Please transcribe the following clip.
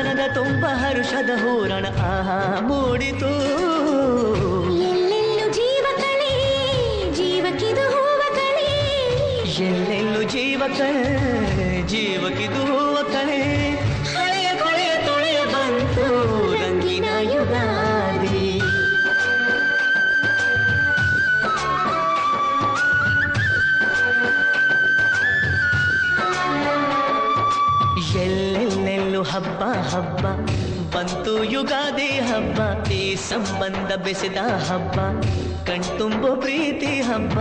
ಮನದ ತುಂಬ ಹರುಷದ ಹೂರಣ ಆಹಾ ಮೂಡಿತು. ಎಲ್ಲೆಲ್ಲೂ ಜೀವ ಕಳೆ ಜೀವಕ್ಕಿದು ಹೂವ ಕಳೆ, ಎಲ್ಲೆಲ್ಲೂ ಜೀವ ಕಳೆ ಜೀವಕ್ಕಿದು ಹೂವ ಕಳೆ. ಹಳೆಯ ಕೊಳೆಯ ತೊಳೆಯ ಬಂತು ರಂಗಿನ ಯುಗಾದಿ. ಎಲ್ಲೆಲ್ಲೆಲ್ಲೂ ಹಬ್ಬ ಹಬ್ಬ ಬಂತು ಯುಗಾದಿ ಹಬ್ಬ. ಈ ಸಂಬಂಧ ಬೆಸೆದ ಹಬ್ಬ ಕಣ್ತುಂಬು ಪ್ರೀತಿ ಹಬ್ಬ.